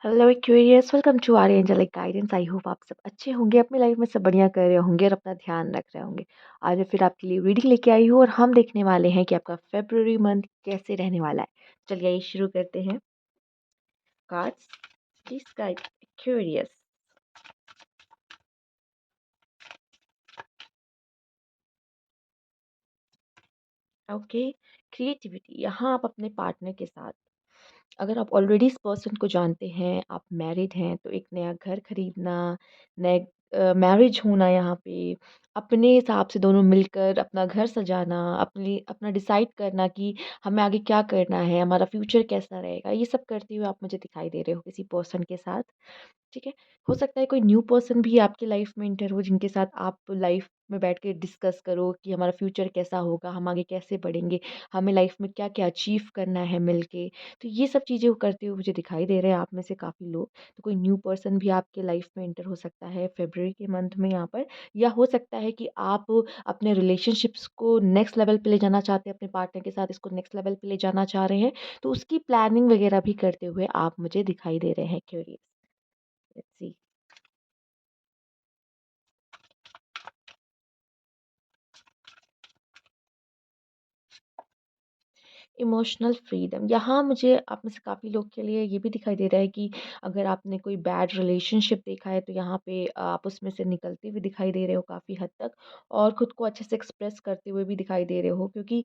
Hello Aquarius, welcome to our angelic guidance. I hope आप सब अच्छे होंगे, अपनी लाइफ में सब बढ़िया कर रहे होंगे और अपना ध्यान रख रहे होंगे। आज मैं फिर आपके लिए रीडिंग लेके आई हूँ और हम देखने वाले हैं कि आपका फेब्रुअरी मंथ कैसे रहने वाला है। चलिए आइए शुरू करते हैं। Cards please guide Aquarius. Okay, creativity. यहाँ आप अपने पार्टनर के साथ, अगर आप ऑलरेडी इस पर्सन को जानते हैं, आप मैरिड हैं, तो एक नया घर खरीदना, नए मैरिज होना, यहाँ पे अपने हिसाब से दोनों मिलकर अपना घर सजाना, अपनी अपना डिसाइड करना कि हमें आगे क्या करना है, हमारा फ्यूचर कैसा रहेगा, ये सब करते हुए आप मुझे दिखाई दे रहे हो किसी पर्सन के साथ। ठीक है। हो सकता है कोई न्यू पर्सन भी आपकी लाइफ में इंटर हो, जिनके साथ आप लाइफ में बैठ के डिस्कस करो कि हमारा फ्यूचर कैसा होगा, हम आगे कैसे बढ़ेंगे, हमें लाइफ में क्या क्या अचीव करना है मिलके। तो ये सब चीज़ें वो करते हुए मुझे दिखाई दे रहे हैं आप में से काफ़ी लोग। तो कोई न्यू पर्सन भी आपके लाइफ में एंटर हो सकता है फ़रवरी के मंथ में यहाँ पर। या हो सकता है कि आप अपने रिलेशनशिप्स को नेक्स्ट लेवल पे ले जाना चाहते हैं, अपने पार्टनर के साथ इसको नेक्स्ट लेवल पे ले जाना चाह रहे हैं। तो उसकी प्लानिंग वगैरह भी करते हुए आप मुझे दिखाई दे रहे हैं। Curious, let's see. Emotional freedom, यहाँ मुझे आप में से काफ़ी लोग के लिए ये भी दिखाई दे रहा है कि अगर आपने कोई बैड रिलेशनशिप देखा है तो यहाँ पे आप उसमें से निकलते हुए दिखाई दे रहे हो काफ़ी हद तक, और खुद को अच्छे से एक्सप्रेस करते हुए भी दिखाई दे रहे हो, क्योंकि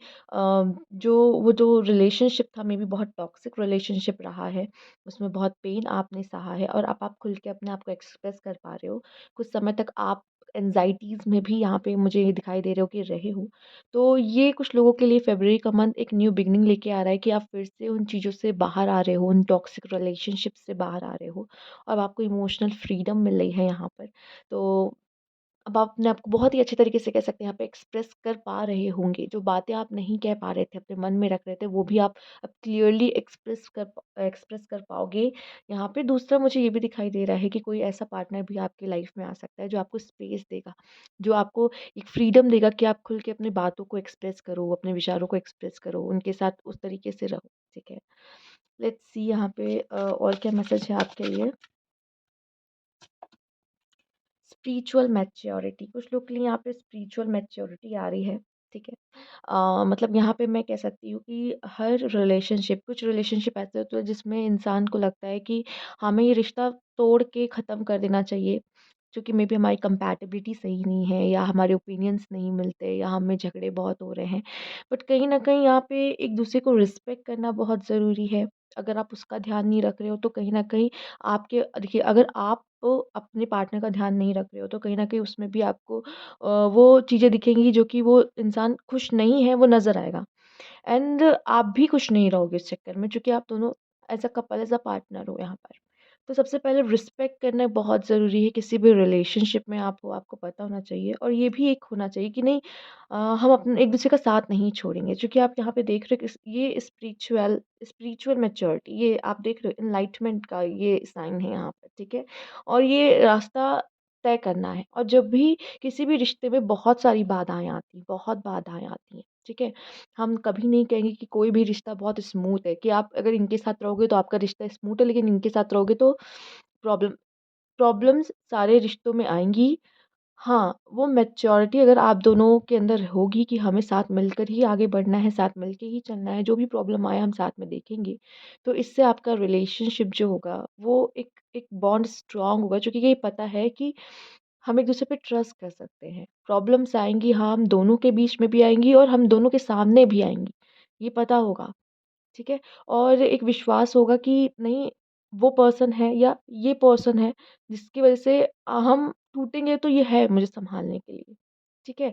जो रिलेशनशिप था मे बी बहुत टॉक्सिक रिलेशनशिप रहा है, उसमें बहुत पेन आपने सहा है और अब आप खुल के अपने आप को एक्सप्रेस कर पा रहे हो। कुछ समय तक आप एनजाइटीज़ में भी यहाँ पे मुझे ये दिखाई दे रहे हो कि रहे हो। तो ये कुछ लोगों के लिए फ़रवरी का मंथ एक न्यू बिगिनिंग लेके आ रहा है कि आप फिर से उन चीज़ों से बाहर आ रहे हो, उन टॉक्सिक रिलेशनशिप से बाहर आ रहे हो और आपको इमोशनल फ्रीडम मिल रही है यहाँ पर। तो अब आप अपने आप को बहुत ही अच्छे तरीके से कह सकते हैं यहाँ पे एक्सप्रेस कर पा रहे होंगे। जो बातें आप नहीं कह पा रहे थे, अपने मन में रख रहे थे, वो भी आप अब क्लियरली एक्सप्रेस कर पाओगे यहाँ पे। दूसरा मुझे ये भी दिखाई दे रहा है कि कोई ऐसा पार्टनर भी आपकी लाइफ में आ सकता है जो आपको स्पेस देगा, जो आपको एक फ्रीडम देगा कि आप खुल के अपनी बातों को एक्सप्रेस करो, अपने विचारों को एक्सप्रेस करो, उनके साथ उस तरीके से रहो। ठीक है। लेट्स सी यहाँ पे और क्या मैसेज है आपके लिए। स्पिरिचुअल मैच्योरिटी, कुछ लोग के लिए यहाँ पे स्पिरिचुअल मैच्योरिटी आ रही है। ठीक है। मतलब यहाँ पे मैं कह सकती हूँ कि हर रिलेशनशिप, कुछ रिलेशनशिप ऐसे होते हैं जिसमें इंसान को लगता है कि हमें ये रिश्ता तोड़ के ख़त्म कर देना चाहिए, क्योंकि मे बी हमारी कंपैटिबिलिटी सही नहीं है, या हमारे ओपिनियंस नहीं मिलते, या हम में झगड़े बहुत हो रहे हैं। बट कहीं न कहीं यहाँ पे एक दूसरे को रिस्पेक्ट करना बहुत ज़रूरी है। अगर आप उसका ध्यान नहीं रख रहे हो तो कहीं न कहीं आपके देखिए, अगर आप अपने पार्टनर का ध्यान नहीं रख रहे हो तो कहीं न कहीं उसमें भी आपको वो चीज़ें दिखेंगी जो कि वो इंसान खुश नहीं है, वो नज़र आएगा। एंड आप भी खुश नहीं रहोगे इस चक्कर में, क्योंकि आप दोनों as a couple, as a partner हो यहाँ पर। तो सबसे पहले रिस्पेक्ट करना बहुत ज़रूरी है, किसी भी रिलेशनशिप में आप हो, आपको पता होना चाहिए, और ये भी एक होना चाहिए कि नहीं, हम अपने एक-दूसरे का साथ नहीं छोड़ेंगे। क्योंकि आप यहाँ पे देख रहे हो कि ये स्पिरिचुअल स्पिरिचुअल मैच्योरिटी, ये आप देख रहे हो एनलाइटमेंट का ये साइन है यहाँ पर। ठीक है। और ये रास्ता तय करना है, और जब भी किसी भी रिश्ते में बहुत सारी बाधाएँ आती हैं, बहुत बाधाएँ आती हैं। ठीक है। हम कभी नहीं कहेंगे कि कोई भी रिश्ता बहुत स्मूथ है, कि आप अगर इनके साथ रहोगे तो आपका रिश्ता स्मूथ है, लेकिन इनके साथ रहोगे तो प्रॉब्लम प्रॉब्लम्स सारे रिश्तों में आएँगी। हाँ, वो मैच्योरिटी अगर आप दोनों के अंदर होगी कि हमें साथ मिलकर ही आगे बढ़ना है, साथ मिल के ही चलना है, जो भी प्रॉब्लम आए हम साथ में देखेंगे, तो इससे आपका रिलेशनशिप जो होगा वो एक एक बॉन्ड स्ट्रॉन्ग होगा, क्योंकि ये पता है कि हम एक-दूसरे पे ट्रस्ट कर सकते हैं। प्रॉब्लम्स आएँगी, हाँ, हम दोनों के बीच में भी आएँगी और हम दोनों के सामने भी आएँगी, ये पता होगा। ठीक है? और एक विश्वास होगा कि नहीं, वो पर्सन है या ये पर्सन है जिसकी वज़ह से हम टूटेंगे तो ये है मुझे सँभालने के लिए। ठीक है?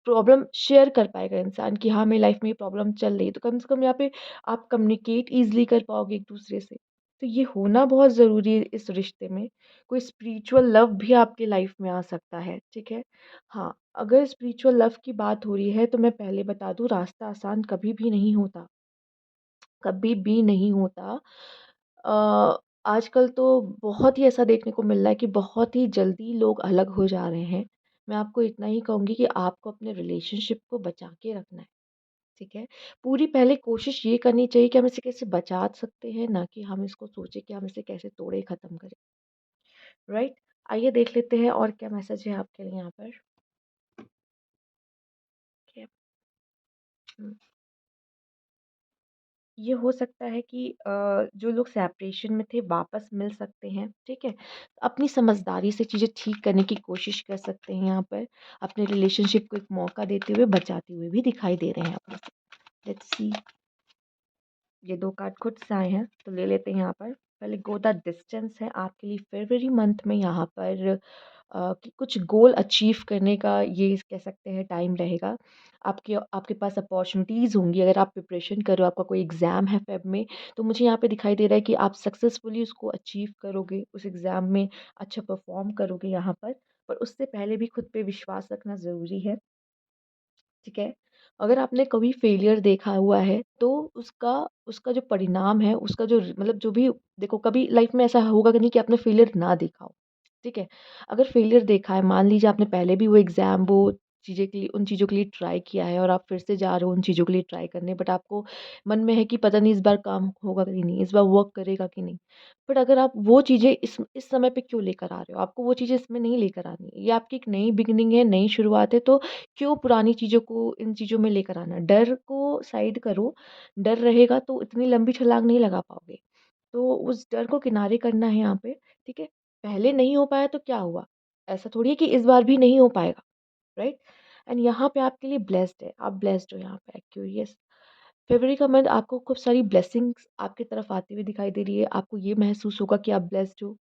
प्रॉब्लम शेयर कर पाएगा इंसान कि हाँ, मेरी लाइफ़ में ये प्रॉब्लम चल रही है, तो कम से कम यहाँ पे आप कम्युनिकेट ईज़िली कर पाओगे एक-दूसरे से। तो ये होना बहुत ज़रूरी है इस रिश्ते में। कोई स्पिरिचुअल लव भी आपकी लाइफ़ में आ सकता है। ठीक है? हाँ, अगर स्पिरिचुअल लव की बात हो रही है तो मैं पहले बता दूँ, रास्ता आसान कभी भी नहीं होता। कभी भी नहीं होता। आजकल तो बहुत ही ऐसा देखने को मिल रहा है कि बहुत ही जल्दी लोग अलग हो जा रहे हैं। मैं आपको इतना ही कहूँगी कि आपको अपने रिलेशनशिप को बचा के रखना है। ठीक है? पूरी पहले कोशिश ये करनी चाहिए कि हम इसे कैसे बचा सकते हैं, ना कि हम इसको सोचें कि हम इसे कैसे तोड़े ख़त्म करें, राइट? आइए देख लेते हैं और क्या मैसेज है आपके लिए यहाँ पर। ठीक है। हुँ। ये हो सकता है कि जो लोग सेपरेशन में थे वापस मिल सकते हैं, ठीक है? अपनी समझदारी से चीज़ें ठीक करने की कोशिश कर सकते हैं यहाँ पर। अपने रिलेशनशिप को एक मौका देते हुए, बचाते हुए भी दिखाई दे रहे हैं अपने से। Let's see. ये 2 कार्ड खुद से आए हैं, तो ले लेते हैं यहाँ पर। पहले गो द डिस्टेंस है आपके लिए फ़रवरी मंथ में यहाँ पर कि कुछ गोल अचीव करने का ये कह सकते हैं टाइम रहेगा। आपके आपके पास अपॉर्च्युनिटीज़ होंगी अगर आप प्रिपरेशन कर रहे हो, आपका कोई एग्ज़ाम है फ़ेब में, तो मुझे यहाँ पे दिखाई दे रहा है कि आप सक्सेसफुली उसको अचीव करोगे, उस एग्ज़ाम में अच्छा परफ़ॉर्म करोगे यहाँ पर। पर उससे पहले भी खुद पे विश्वास रखना ज़रूरी है। ठीक है? अगर आपने कभी फेलियर देखा हुआ है, तो उसका उसका जो परिणाम है, उसका जो मतलब जो भी देखो कभी लाइफ़ में ऐसा होगा कि नहीं कि आपने फेलियर ना देखा हो, ठीक है? अगर फेलियर देखा है, मान लीजिए आपने पहले भी वो एग्ज़ाम वो चीज़ें के लिए उन चीज़ों के लिए ट्राई किया है और आप फिर से जा रहे हो उन चीज़ों के लिए ट्राई करने बट आपको मन में है कि पता नहीं इस बार काम होगा कि नहीं, इस बार वर्क करेगा कि नहीं। बट अगर आप वो चीज़ें इस समय पे क्यों लेकर आ रहे हो? आपको वो चीज़ें इसमें नहीं लेकर आनी है। ये आपकी एक नई बिगिनिंग है, नई शुरुआत है तो क्यों पुरानी चीज़ों को इन चीज़ों में लेकर आना? डर को साइड करो, डर रहेगा तो इतनी लंबी छलाँग नहीं लगा पाओगे। तो उस डर को किनारे करना है यहाँ पे, ठीक है? पहले नहीं हो पाया तो क्या हुआ? ऐसा थोड़ी है कि इस बार भी नहीं हो पाएगा, राइट? एंड यहाँ पे आपके लिए ब्लेस्ड है, आप ब्लेस्ड हो यहाँ पे एक्यूरियस। फ़रवरी का मंथ आपको खूब सारी ब्लेसिंग्स आपकी तरफ आती हुई दिखाई दे रही है, आपको ये महसूस होगा कि आप ब्लेस्ड हो।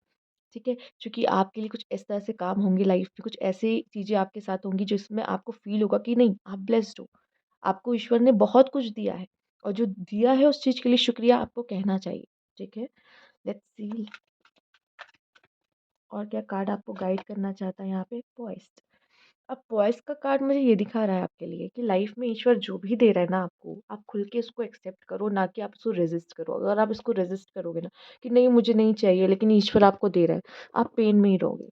ठीक है? क्योंकि आपके लिए कुछ इस तरह से काम होंगे लाइफ में, कुछ ऐसी चीज़ें आपके साथ होंगी जिसमें आपको फ़ील होगा कि नहीं, आप ब्लेस्ड हो। आपको ईश्वर ने बहुत कुछ दिया है और जो दिया है उस चीज़ के लिए शुक्रिया आपको कहना चाहिए। ठीक है? लेट्स सी और क्या कार्ड आपको गाइड करना चाहता है यहाँ पे? पॉइस्ड। अब पॉइज़ का कार्ड मुझे ये दिखा रहा है आपके लिए कि लाइफ में ईश्वर जो भी दे रहा है ना आपको, आप खुल के उसको एक्सेप्ट करो, ना कि आप उसको रेज़िस्ट करो। अगर आप इसको रेज़िस्ट करोगे ना कि नहीं मुझे नहीं चाहिए लेकिन ईश्वर आपको दे रहा है, आप पेन में ही रहोगे।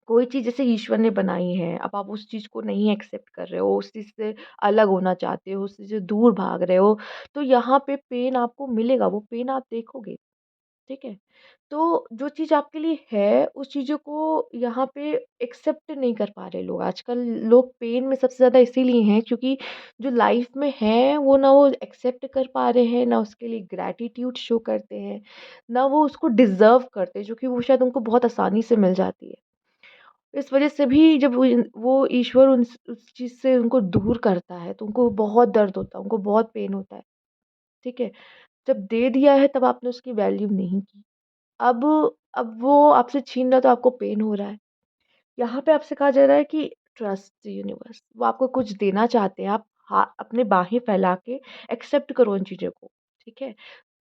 कोई चीज़ जैसे ईश्वर ने बनाई है, अब आप उस चीज़ को नहीं एक्सेप्ट कर रहे हो, उस चीज़ से अलग होना चाहते हो, उस चीज़ से दूर भाग रहे हो, तो यहाँ पे पेन आपको मिलेगा, वो पेन आप देखोगे, ठीक है? तो जो चीज़ आपके लिए है, उस चीज़ों को यहाँ पे एक्सेप्ट नहीं कर पा रहे लोग। आजकल लोग पेन में सबसे ज़्यादा इसीलिए हैं क्योंकि जो लाइफ़ में है, वो ना वो एक्सेप्ट कर पा रहे हैं, ना उसके लिए ग्रैटिट्यूड शो करते हैं, ना वो उसको डिज़र्व करते हैं, जो कि वो शायद उनको बहुत आसानी से मिल जाती है। इस वज़ह से भी जब वो ईश्वर उस चीज़ से उनको दूर करता है, तो उनको बहुत दर्द होता है, उनको बहुत पेन होता है, ठीक है? जब दे दिया है तब आपने उसकी वैल्यू नहीं की। अब अब वो आपसे छीन रहा है तो आपको पेन हो रहा है। यहाँ पे आपसे कहा जा रहा है कि ट्रस्ट द यूनिवर्स, वो आपको कुछ देना चाहते हैं, आप अपने बाहें फैला के एक्सेप्ट करो उन चीज़ों को, ठीक है?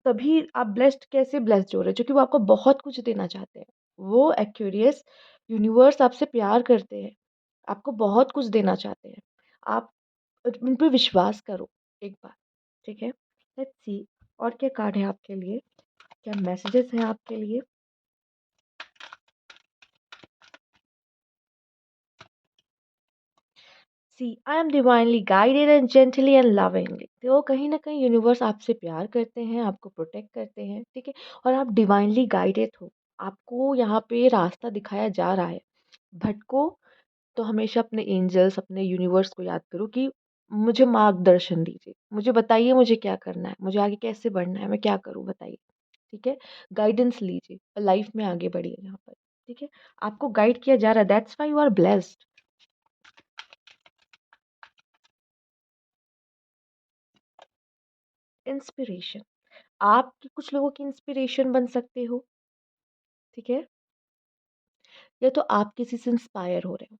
तभी आप ब्लेस्ड कैसे ब्लेस्ड हो रहे हैं? क्योंकि वो आपको बहुत कुछ देना चाहते हैं। वो एक्वेरियस यूनिवर्स आपसे प्यार करते हैं, आपको बहुत कुछ देना चाहते हैं। आप उन पे विश्वास करो एक बार, ठीक है? लेट्स सी और क्या कार्ड है आपके लिए? क्या मैसेजेस हैं आपके लिए? See I am divinely guided and gently and lovingly, तो कहीं ना कहीं यूनिवर्स आपसे प्यार करते हैं, आपको प्रोटेक्ट करते हैं, ठीक है? और आप डिवाइनली गाइडेड हो, आपको यहाँ पे रास्ता दिखाया जा रहा है। भटको तो हमेशा अपने एंजल्स अपने यूनिवर्स को याद करो कि मुझे मार्गदर्शन दीजिए, मुझे बताइए मुझे क्या करना है, मुझे आगे कैसे बढ़ना है, मैं क्या करूँ बताइए, ठीक है? गाइडेंस लीजिए और लाइफ में आगे बढ़िए यहाँ पर, ठीक है? आपको गाइड किया जा रहा है, that's why you are blessed. Inspiration, आप कुछ लोगों की इंस्पिरेशन बन सकते हो, ठीक है? या तो आप किसी से इंस्पायर हो रहे हो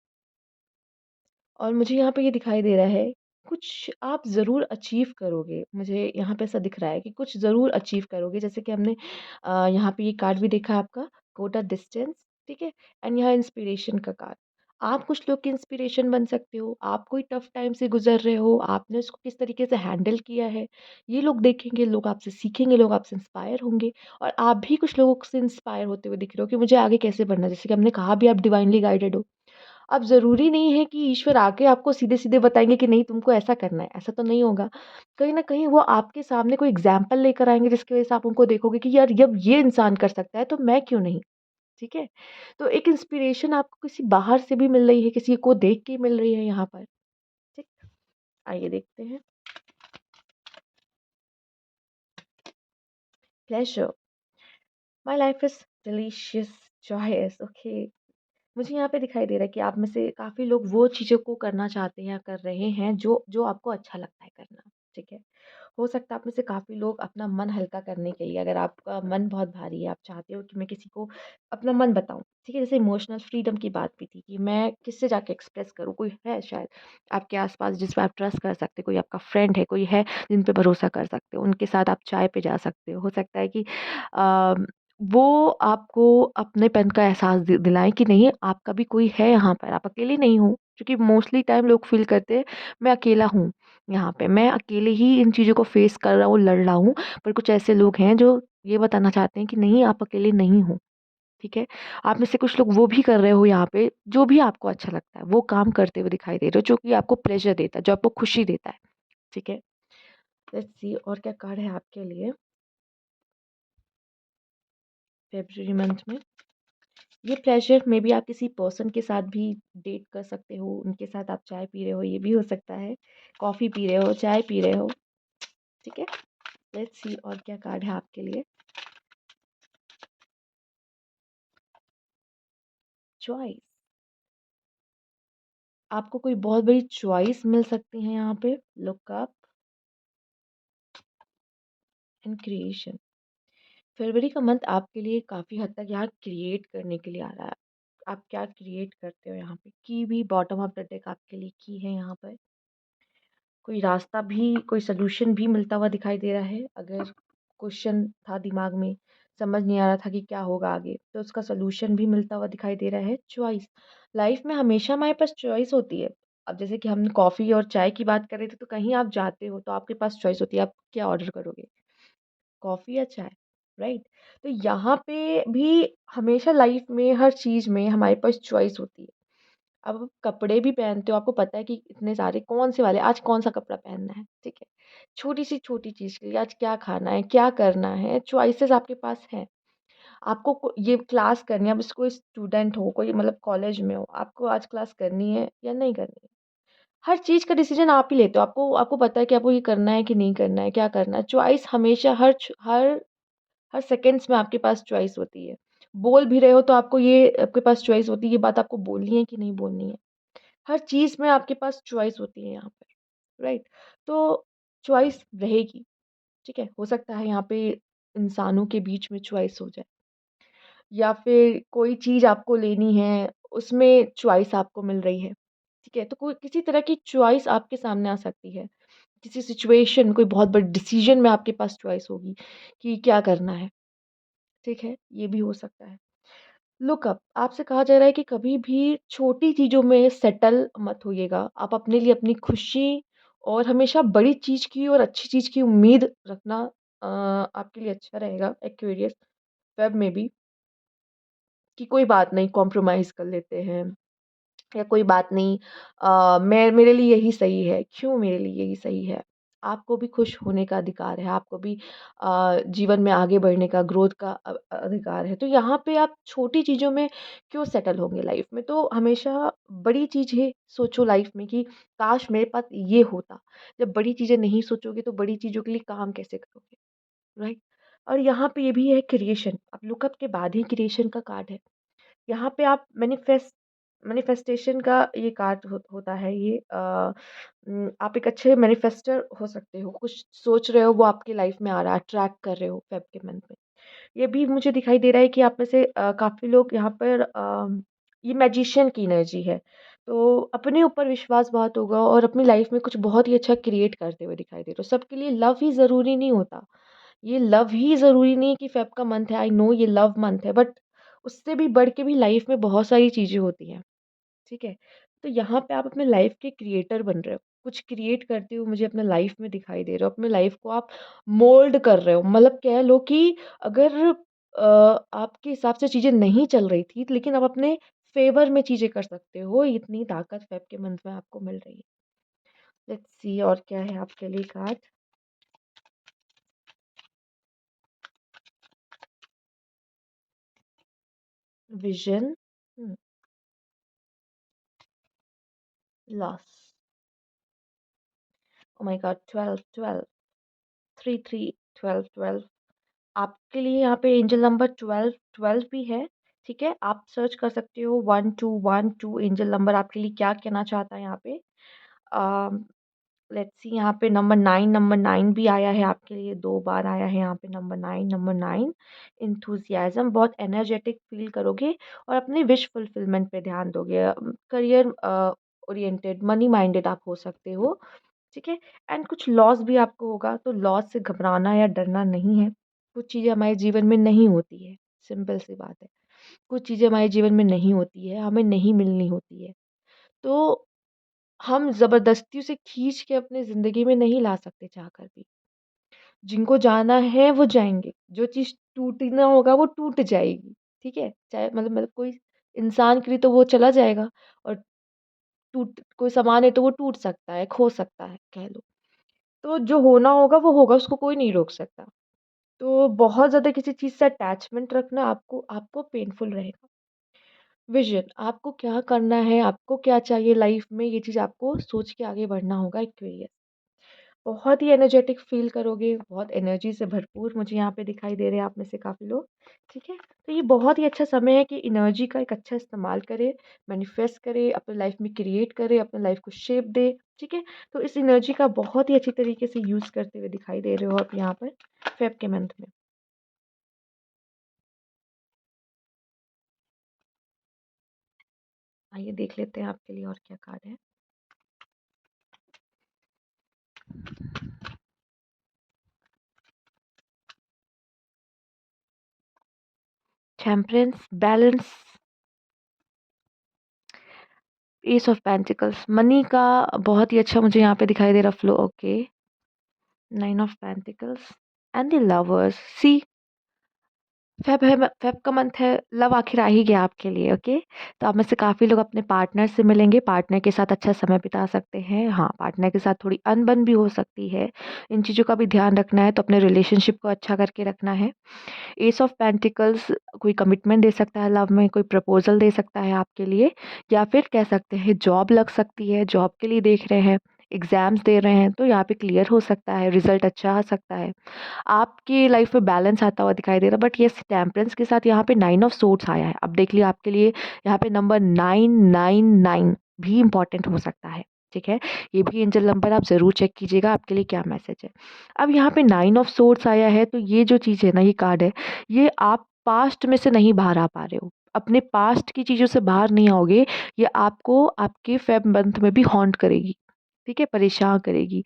और मुझे यहाँ पे ये दिखाई दे रहा है, कुछ आप ज़रूर अचीव करोगे। मुझे यहाँ पे ऐसा दिख रहा है कि कुछ ज़रूर अचीव करोगे। जैसे कि हमने यहाँ पे ये कार्ड भी देखा आपका, गो द डिस्टेंस, ठीक है? एंड यहाँ इंस्पिरेशन का कार्ड। आप कुछ लोग की इंस्पिरेशन बन सकते हो। आप कोई टफ़ टाइम से गुज़र रहे हो, आपने उसको किस तरीके से हैंडल किया है, ये लोग देखेंगे, लोग आपसे सीखेंगे, लोग आपसे इंस्पायर होंगे और आप भी कुछ लोगों से इंस्पायर होते हुए दिख रहे हो कि मुझे आगे कैसे बढ़ना है। जैसे कि हमने कहा भी आप डिवाइनली गाइडेड हो। अब ज़रूरी नहीं है कि ईश्वर आके आपको सीधे-सीधे बताएँगे कि नहीं तुमको ऐसा करना है, ऐसा तो नहीं होगा। कहीं न कहीं वो आपके सामने कोई एग्ज़ाम्पल लेकर आएँगे जिसकी वज़ह से आप उनको देखोगे कि यार जब ये इंसान कर सकता है तो मैं क्यों नहीं? ठीक है? तो एक इंस्पिरेशन आपको किसी बाहर से भी मिल रही है, किसी को देख के मिल रही है यहाँ पर। ठीक, आइए देखते हैं। Pleasure, my life is delicious, joyous, okay. मुझे यहाँ पे दिखाई दे रहा है कि आप में से काफ़ी लोग वो चीज़ों को करना चाहते हैं या कर रहे हैं जो जो आपको अच्छा लगता है करना, ठीक है? हो सकता है आप में से काफ़ी लोग अपना मन हल्का करने के लिए अगर आपका मन बहुत भारी है, आप चाहते हो कि मैं किसी को अपना मन बताऊँ, ठीक है? जैसे इमोशनल फ्रीडम की बात भी थी कि मैं किससे जाके एक्सप्रेस करूँ, कोई है शायद आपके आस-पास जिस पे आप ट्रस्ट कर सकते हो, कोई आपका फ्रेंड है, कोई है जिन पे भरोसा कर सकते हो, उनके साथ आप चाय पे जा सकते हो। हो सकता है कि अ, वो आपको अपनेपन का एहसास दिलाएँ कि नहीं आपका भी कोई है यहाँ पर, आप अकेले नहीं हो। क्योंकि मोस्टली टाइम लोग फ़ील करते हैं मैं अकेला हूँ यहाँ पे, मैं अकेले ही इन चीज़ों को फ़ेस कर रहा हूँ, लड़ रहा हूँ। पर कुछ ऐसे लोग हैं जो ये बताना चाहते हैं कि नहीं आप अकेले नहीं हो, ठीक है? आप में से कुछ लोग वो भी कर रहे हो यहाँ पे, जो भी आपको अच्छा लगता है, वो काम करते हुए दिखाई दे रहे हो, जो कि आपको प्लेज़र देता है, जो आपको खुशी देता है, ठीक है? लेट्स सी और क्या कार्ड है आपके लिए फ़ेब्रुअरी मंथ में? ये प्लेज़र मे बी आप किसी पर्सन के साथ भी डेट कर सकते हो, उनके साथ आप चाय पी रहे हो, ये भी हो सकता है। कॉफ़ी पी रहे हो, चाय पी रहे हो, ठीक है? लेट्स सी और क्या कार्ड है आपके लिए? चॉइस, आपको कोई बहुत बड़ी चॉइस मिल सकती है यहाँ पे। Look up and creation. फरवरी का मंथ आपके लिए काफ़ी हद तक यहाँ क्रिएट करने के लिए आ रहा है। आप क्या क्रिएट करते हो यहाँ पे? की भी बॉटम ऑफ द डेक आपके लिए की है यहाँ पर। कोई रास्ता भी, कोई सॉल्यूशन भी मिलता हुआ दिखाई दे रहा है। अगर क्वेश्चन था दिमाग में, समझ नहीं आ रहा था कि क्या होगा आगे, तो उसका सॉल्यूशन भी मिलता हुआ दिखाई दे रहा है। चॉइस, लाइफ में हमेशा हमारे पास चॉइस होती है। अब जैसे कि हम कॉफ़ी और चाय की बात कर रहे थे, तो कहीं आप जाते हो तो आपके पास चॉइस होती है, आप क्या ऑर्डर करोगे? कॉफ़ी या चाय, राइट? तो यहाँ पे भी हमेशा लाइफ में हर चीज़ में हमारे पास चॉइस होती है। अब आप कपड़े भी पहनते हो, आपको पता है कि इतने सारे कौन-से वाले आज कौन-सा कपड़ा पहनना है, ठीक है? छोटी सी छोटी चीज़ के लिए आज क्या खाना है, क्या करना है, चॉइसेस आपके पास हैं। आपको ये क्लास करनी है, अब कोई स्टूडेंट हो, कोई मतलब कॉलेज में हो, आपको आज क्लास करनी है या नहीं करनी है। हर चीज़ का डिसीज़न आप ही लेते हो, आपको आपको पता है कि आपको ये करना है कि नहीं करना है, क्या करना है। चॉइस हमेशा हर सेकंड्स में आपके पास चॉइस होती है। बोल भी रहे हो तो आपको ये आपके पास चॉइस होती है, ये बात आपको बोलनी है कि नहीं बोलनी है। हर चीज़ में आपके पास चॉइस होती है यहाँ पर, राइट? तो चॉइस रहेगी, ठीक है? हो सकता है यहाँ पे इंसानों के बीच में चॉइस हो जाए या फिर कोई चीज़ आपको लेनी है, उसमें चॉइस आपको मिल रही है, ठीक है? तो कोई किसी तरह की चॉइस आपके सामने आ सकती है। किसी सिचुएशन कोई बहुत बड़ी डिसीज़न में आपके पास चॉइस होगी कि क्या करना है, ठीक है? ये भी हो सकता है। लुक अप, आपसे कहा जा रहा है कि कभी भी छोटी चीज़ों में सेटल मत होइएगा। आप अपने लिए अपनी खुशी और हमेशा बड़ी चीज़ की और अच्छी चीज़ की उम्मीद रखना आपके लिए अच्छा रहेगा एक्वेरियस फेब में भी कि कोई बात नहीं कॉम्प्रोमाइज़ कर लेते हैं। या कोई बात नहीं मैं मेरे लिए यही सही है, क्यों मेरे लिए यही सही है? आपको भी खुश होने का अधिकार है, आपको भी जीवन में आगे बढ़ने का, ग्रोथ का अधिकार है। तो यहाँ पे आप छोटी चीज़ों में क्यों सेटल होंगे लाइफ़ में? तो हमेशा बड़ी चीज़ें सोचो लाइफ़ में कि काश मेरे पास ये होता। जब बड़ी चीज़ें नहीं सोचोगे तो बड़ी चीज़ों के लिए काम कैसे करोगे, राइट? और यहाँ पे ये भी है क्रिएशन, अब लुकअप के बाद ही क्रिएशन का कार्ड है। यहाँ पे आप मैनिफेस्टेशन का ये कार्ड होता है ये आप एक अच्छे मैनिफेस्टर हो सकते हो। कुछ सोच रहे हो वो आपकी लाइफ में आ रहा है, अट्रैक्ट कर रहे हो फ़ेब के मंथ में। ये भी मुझे दिखाई दे रहा है कि आप में से काफ़ी लोग यहाँ पर ये मैजिशियन की एनर्जी है। तो अपने ऊपर विश्वास बहुत होगा और अपनी लाइफ में कुछ बहुत ही अच्छा क्रिएट करते हुए दिखाई दे रहे हो। सबके लिए लव ही ज़रूरी नहीं होता। ये लव ही ज़रूरी नहीं है कि फ़ेब का मंथ है, आई नो ये लव मंथ है बट उससे भी बढ़ के भी लाइफ में बहुत सारी चीज़ें होती हैं, ठीक है? तो यहाँ पे आप अपने लाइफ के क्रिएटर बन रहे हो। कुछ क्रिएट करते हुए मुझे अपने लाइफ में दिखाई दे रहे हो। अपने लाइफ को आप मोल्ड कर रहे हो। मतलब कह लो कि अगर आपके हिसाब से चीज़ें नहीं चल रही थी, लेकिन आप अपने फ़ेवर में चीज़ें कर सकते हो, इतनी ताकत फ़ेब के मंथ में आपको मिल रही है। लेट्स सी और क्या है आपके लिए card? Vision, hmm, loss, oh my God 12, 12, 3, 3, 12, 12 आपके लिए यहाँ पे एंजल नंबर 12, 12 भी है, ठीक है? आप सर्च कर सकते हो 1212 एंजल नंबर आपके लिए क्या कहना चाहता है यहाँ पे। अ, लेट्स सी यहाँ पे नंबर 9 भी आया है आपके लिए, 2 बार आया है यहाँ पे नंबर 9 एंथुसियाज़्म बहुत एनर्जेटिक फ़ील करोगे और अपनी विश फुलफिलमेंट पे ध्यान दोगे। करियर ओरिएंटेड, मनी माइंडेड आप हो सकते हो, ठीक है? एंड कुछ लॉस भी आपको होगा, तो लॉस से घबराना या डरना नहीं है। कुछ चीज़ें हमारे जीवन में नहीं होती है, सिंपल सी बात है। कुछ चीज़ें हमारे जीवन में नहीं होती है, हमें नहीं मिलनी होती है। तो हम ज़बरदस्ती उसे खींच के अपनी ज़िंदगी में नहीं ला सकते चाहकर भी। जिनको जाना है वो जाएँगे, जो चीज़ टूटना होगा वो टूट जाएगी, ठीक है? चाहे मतलब कोई इंसान के लिए तो वो चला जाएगा और टूट कोई सामान है तो वो टूट सकता है, खो सकता है, कह लो। तो जो होना होगा वो होगा, उसको कोई नहीं रोक सकता। तो बहुत ज़्यादा किसी चीज़ से अटैचमेंट रखना आपको आपको पेनफुल रहेगा। विज़न आपको क्या करना है, आपको क्या चाहिए लाइफ़ में, ये चीज़ आपको सोच के आगे बढ़ना होगा एक्वेरियस। बहुत ही एनर्जेटिक फ़ील करोगे, बहुत एनर्जी से भरपूर मुझे यहाँ पे दिखाई दे रहे हैं आप में से काफ़ी लोग, ठीक है? तो ये बहुत ही अच्छा समय है कि एनर्जी का एक अच्छा इस्तेमाल करें, मैनिफेस्ट करें, अपनी लाइफ़ में क्रिएट करें, अपनी लाइफ़ को शेप दें, ठीक है? तो इस एनर्जी का बहुत ही अच्छी तरीके से यूज़ करते हुए दिखाई दे रहे हो आप यहाँ पर फ़ेब के मंथ में। आइए देख लेते हैं आपके लिए और क्या कार्ड है। Temperance, balance, S of pentacles, money का बहुत ही अच्छा मुझे यहाँ पे दिखाई दे रहा flow, okay. 9 of pentacles and the lovers, see Feb का मंथ है, लव आखिर आ ही गया आपके लिए, ओके। तो आप में से काफ़ी लोग अपने पार्टनर से मिलेंगे, पार्टनर के साथ अच्छा समय बिता सकते हैं, हाँ, पार्टनर के साथ थोड़ी अनबन भी हो सकती है। इन चीज़ों का भी ध्यान रखना है, तो अपने रिलेशनशिप को अच्छा करके रखना है। एस ऑफ पेंटिकल्स कोई कमिटमेंट दे सकता है लव में, कोई प्रपोज़ल दे सकता है आपके लिए, या फिर कह सकते हैं जॉब लग सकती है, जॉब के लिए देख रहे हैं, एग्ज़ाम्स दे रहे हैं, तो यहाँ पे क्लियर हो सकता है, रिज़ल्ट अच्छा आ सकता है। आपकी लाइफ में बैलेंस आता हुआ दिखाई दे रहा है, बट येस टेम्परेंस के साथ यहाँ पे 9 ऑफ सोर्ड्स आया है। अब देख लिया आपके लिए यहाँ पे नंबर 999 भी इम्पोर्टेंट हो सकता है, ठीक है? ये भी एंजल नंबर आप ज़रूर चेक कीजिएगा आपके लिए क्या मैसेज है। अब यहाँ पे 9 ऑफ सोर्ड्स आया है, तो ये जो चीज़ है ना, ये कार्ड है, ये आप पास्ट में से नहीं बाहर आ पा रहे हो। अपने पास्ट की चीज़ों से बाहर नहीं आओगे, ये आपको आपके फेब मंथ में भी हॉन्ट करेगी, ठीक है? परेशान करेगी।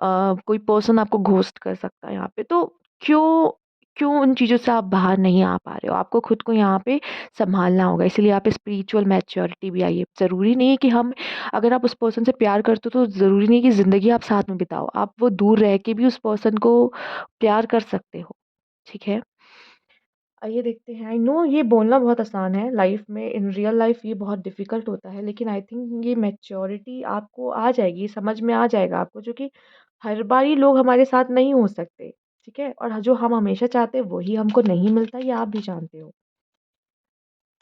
कोई पर्सन आपको घोस्ट कर सकता है यहाँ पे। तो क्यों क्यों उन चीज़ों से आप बाहर नहीं आ पा रहे हो? आपको खुद को यहाँ पे सँभालना होगा, इसीलिए यहाँ पे स्पिरिचुअल मैच्योरिटी भी आई है। ज़रूरी नहीं है कि हम अगर आप उस पर्सन से प्यार करते हो, तो ज़रूरी नहीं है कि ज़िंदगी आप साथ में बिताओ। आप वो दूर रह के भी उस पर्सन को प्यार कर सकते हो, ठीक है? आइए देखते हैं। आई नो ये बोलना बहुत आसान है, लाइफ में इन रियल लाइफ ये बहुत डिफ़िकल्ट होता है, लेकिन आई थिंक ये मैच्योरिटी आपको आ जाएगी, समझ में आ जाएगा आपको, जो कि हर बारी लोग हमारे साथ नहीं हो सकते, ठीक है? और जो हम हमेशा चाहते हैं वही हमको नहीं मिलता, ये आप भी जानते हो।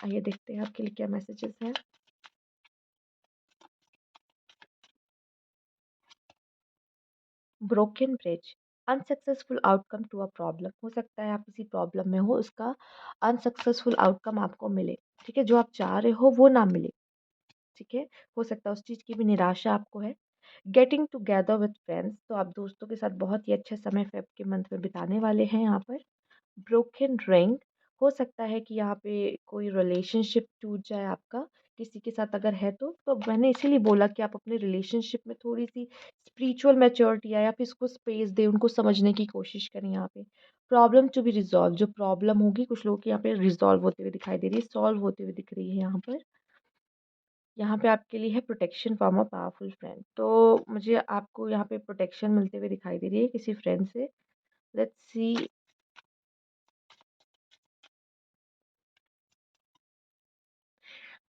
आइए देखते हैं आपके लिए क्या मैसेजेस हैं। Broken bridge, unsuccessful outcome to a problem, हो सकता है आप किसी प्रॉब्लम में हो, उसका अनसक्सेसफुल आउटकम आपको मिले, ठीक है? जो आप चाह रहे हो वो ना मिले, ठीक है? हो सकता है उस चीज़ की भी निराशा आपको है। गेटिंग टुगेदर विद फ्रेंड्स, तो आप दोस्तों के साथ बहुत ही अच्छा समय फ़ेब के मंथ में बिताने वाले हैं यहाँ पर। ब्रोकन रिंग, हो सकता है कि यहाँ पे कोई रिलेशनशिप टूट जाए आपका, किसी के साथ अगर है तो मैंने इसीलिए बोला कि आप अपने रिलेशनशिप में थोड़ी-सी स्पिरिचुअल मैच्योरिटी या फिर इसको स्पेस दें, उनको समझने की कोशिश करें यहाँ पे। प्रॉब्लम टू बी रिज़ॉल्व, जो प्रॉब्लम होगी कुछ लोगों की यहाँ पे रिज़ॉल्व होते हुए दिखाई दे रही है, सॉल्व होते हुए दिख रही है यहाँ पर। यहाँ पे आपके लिए है protection from a powerful friend, तो मुझे आपको यहाँ पे प्रोटेक्शन मिलते हुए दिखाई दे रही है किसी फ्रेंड से। Let's see,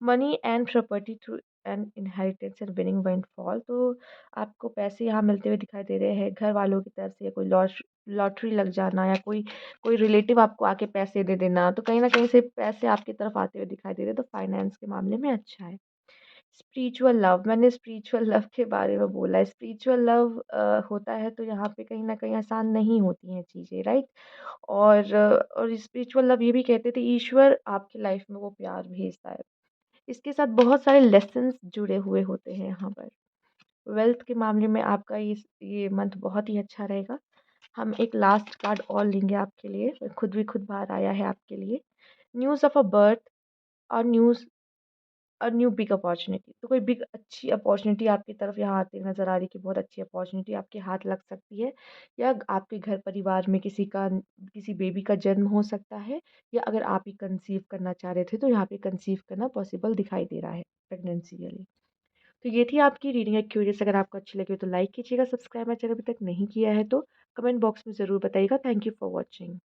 money and property through and inheritance and winning windfall. तो आपको पैसे यहाँ मिलते हुए दिखाई दे रहे हैं घर वालों की तरफ से, या कोई लॉटरी लग जाना, या कोई कोई रिलेटिव आपको आके पैसे दे देना, तो कहीं ना कहीं से पैसे आपकी तरफ आते हुए दिखाई दे रहे हैं, तो फाइनेंस के मामले में अच्छा है। स्पिरिचुअल लव, मैंने स्पिरिचुअल लव के बारे में बोला है। स्पिरिचुअल लव होता है तो यहाँ पे कहीं न कहीं आसान नहीं होती हैं चीज़ें, राइट? और स्पिरिचुअल लव ये भी कहते थे ईश्वर आपकी लाइफ में वो प्यार भेजता है। इसके साथ बहुत सारे लेसन्स जुड़े हुए होते हैं यहाँ पर। वेल्थ के मामले में आपका ये मंथ बहुत ही अच्छा रहेगा। हम एक लास्ट कार्ड और लेंगे आपके लिए, खुद बाहर आया है आपके लिए। न्यूज़ ऑफ अ बर्थ और न्यू बिग अपॉर्चुनिटी। तो कोई बिग अच्छी अपॉर्चुनिटी आपकी तरफ यहाँ आती नज़र आ रही कि बहुत अच्छी अपॉर्चुनिटी आपके हाथ लग सकती है, या आपके घर परिवार में किसी बेबी का जन्म हो सकता है, या अगर आप ही कंसीव करना चाह रहे थे तो यहाँ पे कंसीव करना पॉसिबल दिखाई दे रहा है प्रेगनेंसी के लिए। तो ये थी आपकी रीडिंग एक्यूरेस। अगर आपको अच्छी लगी हो तो लाइक कीजिएगा, सब्सक्राइब मेरे चैनल अभी तक नहीं किया है तो कमेंट बॉक्स में ज़रूर बताइएगा। Thank you for watching.